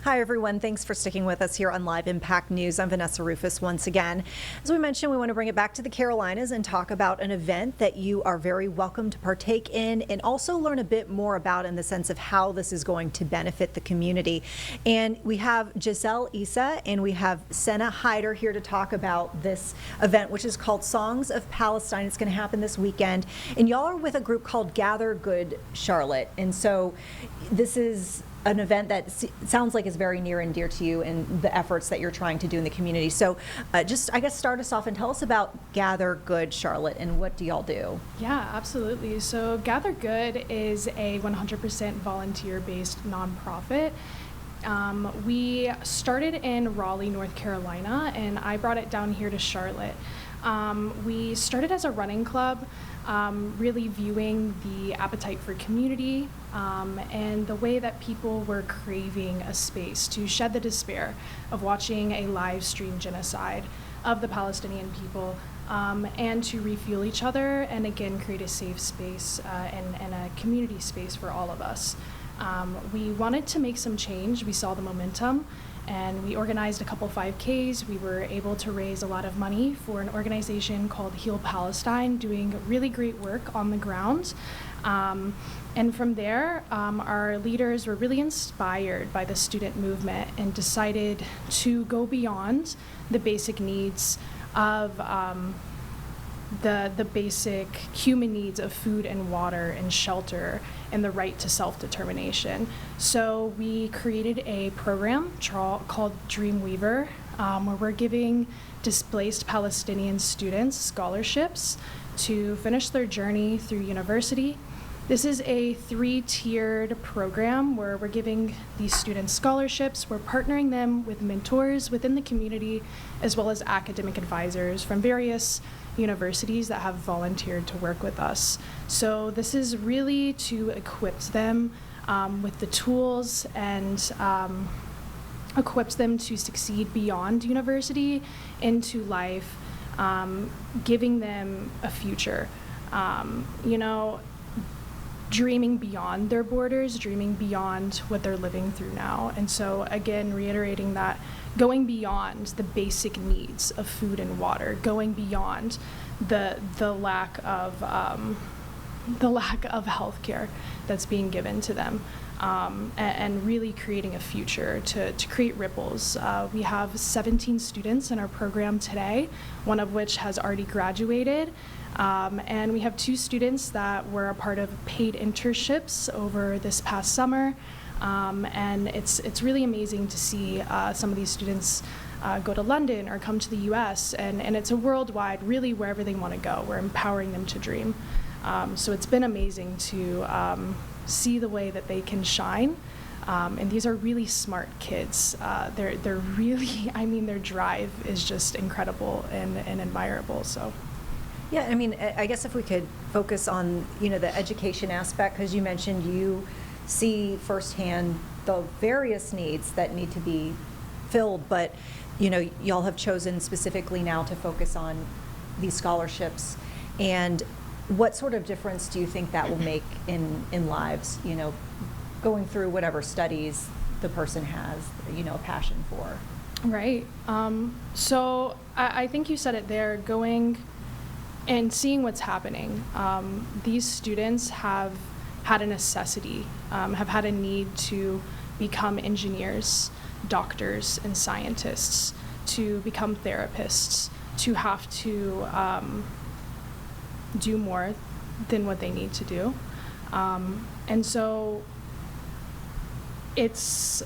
Hi, everyone. Thanks for sticking with us here on Live Impact News. I'm Vanessa Rufus once again. As we mentioned, we want to bring it back to the Carolinas and talk about an event that you are very welcome to partake in and also learn a bit more about in the sense of how this is going to benefit the community. And we have Giselle Issa and we have Senna Hyder here to talk about this event, which is called Songs of Palestine. It's going to happen this weekend. And y'all are with a group called GatherGood Charlotte. And so this is an event that sounds like is very near and dear to you and the efforts that you're trying to do in the community. So just, I guess, start us off and tell us about GatherGood Charlotte and what do y'all do? Yeah, absolutely. So GatherGood is a 100% volunteer-based nonprofit. We started in Raleigh, North Carolina, and I brought it down here to Charlotte. We started as a running club, really viewing the appetite for community and the way that people were craving a space to shed the despair of watching a live stream genocide of the Palestinian people and to refuel each other and again create a safe space and a community space for all of us. We wanted to make some change. We saw the momentum. And we organized a couple 5Ks. We were able to raise a lot of money for an organization called Heal Palestine, doing really great work on the ground. And from there, our leaders were really inspired by the student movement and decided to go beyond the basic needs of the basic human needs of food and water and shelter and the right to self-determination. So we created a program called Dreamweaver, where we're giving displaced Palestinian students scholarships to finish their journey through university. This is a 3-tiered program where we're giving these students scholarships. We're partnering them with mentors within the community, as well as academic advisors from various universities that have volunteered to work with us. So this is really to equip them with the tools and equips them to succeed beyond university into life, giving them a future. Dreaming beyond their borders, dreaming beyond what they're living through now. And so again, reiterating that, going beyond the basic needs of food and water, going beyond the lack of healthcare that's being given to them, and really creating a future to create ripples. We have 17 students in our program today, one of which has already graduated. And we have 2 students that were a part of paid internships over this past summer. And it's really amazing to see some of these students go to London or come to the US, and it's a worldwide, really wherever they want to go. We're empowering them to dream. So it's been amazing to see the way that they can shine. And these are really smart kids. They're really, their drive is just incredible and admirable. So. Yeah, I guess if we could focus on, the education aspect, because you mentioned you see firsthand the various needs that need to be filled, but, y'all have chosen specifically now to focus on these scholarships. And what sort of difference do you think that will make in lives, going through whatever studies the person has, a passion for? Right. So I think you said it there, going and seeing what's happening. These students have had a necessity, have had a need to become engineers, doctors, and scientists, to become therapists, to have to do more than what they need to do. And so it's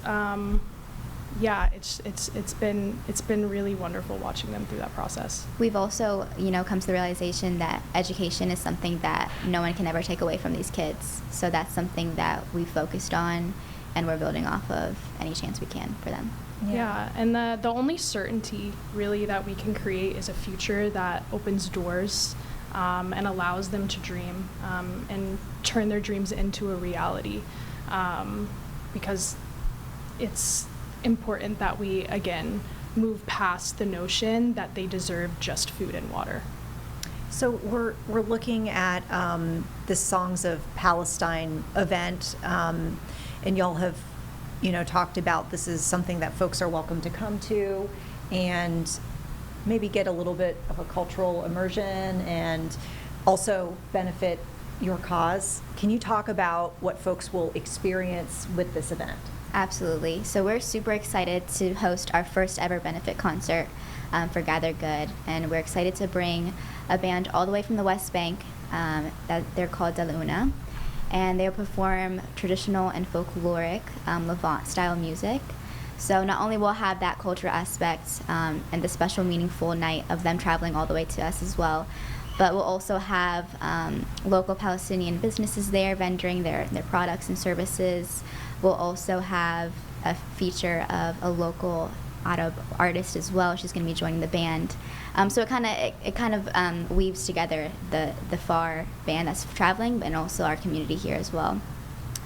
been really wonderful watching them through that process. We've also, come to the realization that education is something that no one can ever take away from these kids. So that's something that we focused on, and we're building off of any chance we can for them. Yeah, and the only certainty really that we can create is a future that opens doors and allows them to dream and turn their dreams into a reality, because it's important that we, again, move past the notion that they deserve just food and water. So we're looking at the Songs of Palestine event, and y'all have talked about this is something that folks are welcome to come to and maybe get a little bit of a cultural immersion and also benefit your cause. Can you talk about what folks will experience with this event? Absolutely. So we're super excited to host our first ever benefit concert for GatherGood, and we're excited to bring a band all the way from the West Bank that they're called Dalouna, and they'll perform traditional and folkloric Levant style music. So not only will have that cultural aspect and the special meaningful night of them traveling all the way to us as well, but we'll also have local Palestinian businesses there vendoring their products and services. We'll also have a feature of a local Arab artist as well. She's going to be joining the band. So it kind of weaves together the FAR band that's traveling, and also our community here as well.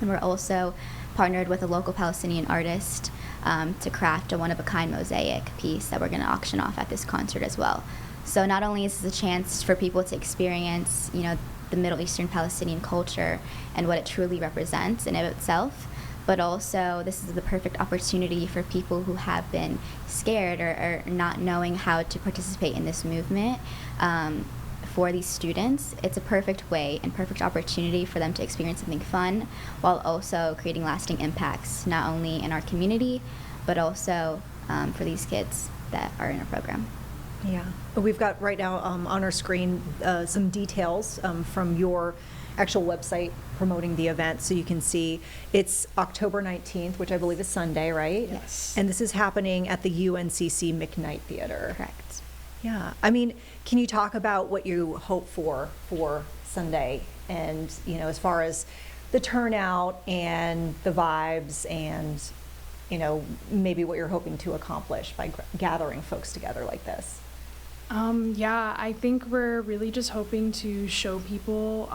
And we're also partnered with a local Palestinian artist to craft a one-of-a-kind mosaic piece that we're going to auction off at this concert as well. So not only is this a chance for people to experience, the Middle Eastern Palestinian culture and what it truly represents in of itself, but also this is the perfect opportunity for people who have been scared or not knowing how to participate in this movement. For these students, it's a perfect way and perfect opportunity for them to experience something fun while also creating lasting impacts, not only in our community, but also for these kids that are in our program. Yeah. We've got right now on our screen some details from your actual website promoting the event, so you can see it's October 19th, which I believe is Sunday, right? Yes. And this is happening at the UNCC McKnight Theater. Correct. Yeah. I mean, can you talk about what you hope for Sunday and, as far as the turnout and the vibes and, maybe what you're hoping to accomplish by gathering folks together like this? Yeah, I think we're really just hoping to show people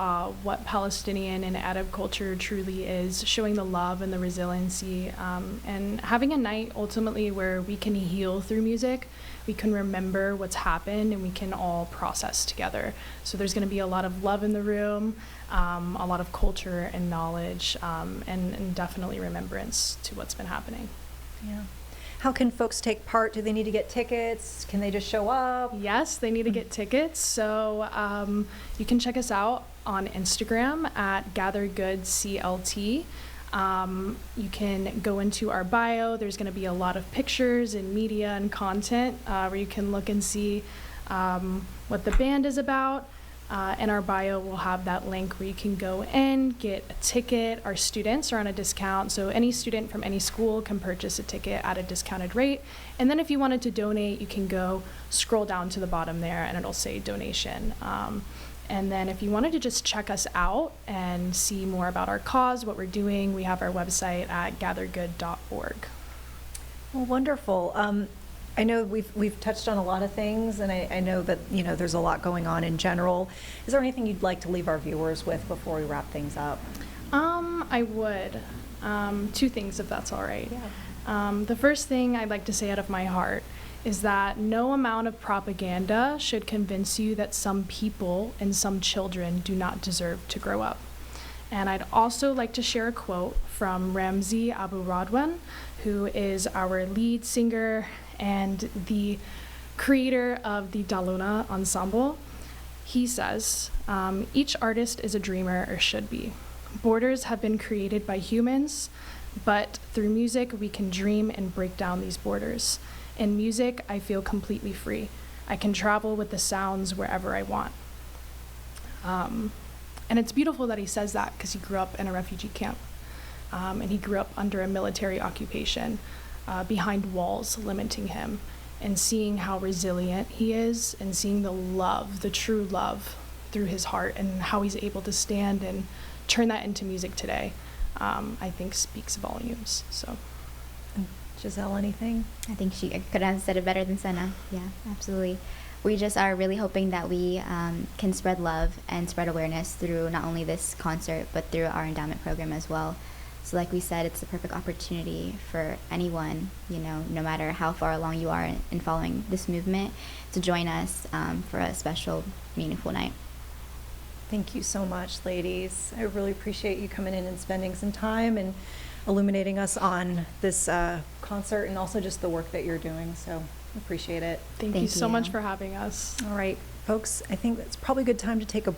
what Palestinian and Arab culture truly is, showing the love and the resiliency, and having a night ultimately where we can heal through music, we can remember what's happened, and we can all process together. So there's going to be a lot of love in the room, a lot of culture and knowledge, and definitely remembrance to what's been happening. Yeah. How can folks take part? Do they need to get tickets? Can they just show up? Yes, they need to get tickets. So you can check us out on Instagram at GatherGood CLT. You can go into our bio. There's going to be a lot of pictures and media and content where you can look and see what the band is about. And our bio will have that link where you can go in, get a ticket. Our students are on a discount, so any student from any school can purchase a ticket at a discounted rate. And then if you wanted to donate, you can go scroll down to the bottom there and it'll say donation. And then if you wanted to just check us out and see more about our cause, what we're doing, we have our website at gathergood.org. Well, wonderful. I know we've touched on a lot of things, and I know that there's a lot going on in general. Is there anything you'd like to leave our viewers with before we wrap things up? I would. Two things, if that's all right. Yeah. The first thing I'd like to say out of my heart is that no amount of propaganda should convince you that some people and some children do not deserve to grow up. And I'd also like to share a quote from Ramzi Abu Radwan, who is our lead singer and the creator of the Dalouna Ensemble. He says, each artist is a dreamer, or should be. Borders have been created by humans, but through music we can dream and break down these borders. In music, I feel completely free. I can travel with the sounds wherever I want. And it's beautiful that he says that because he grew up in a refugee camp. And he grew up under a military occupation, behind walls limiting him, and seeing how resilient he is and seeing the love, the true love through his heart, and how he's able to stand and turn that into music today, I think speaks volumes. So, Giselle, anything? I think she could have said it better than Senna. Yeah, absolutely. We just are really hoping that we can spread love and spread awareness through not only this concert, but through our endowment program as well. So like we said, it's the perfect opportunity for anyone, no matter how far along you are in following this movement, to join us for a special, meaningful night. Thank you so much, ladies. I really appreciate you coming in and spending some time and illuminating us on this concert and also just the work that you're doing. So appreciate it. Thank you so much for having us. All right, folks, I think it's probably a good time to take a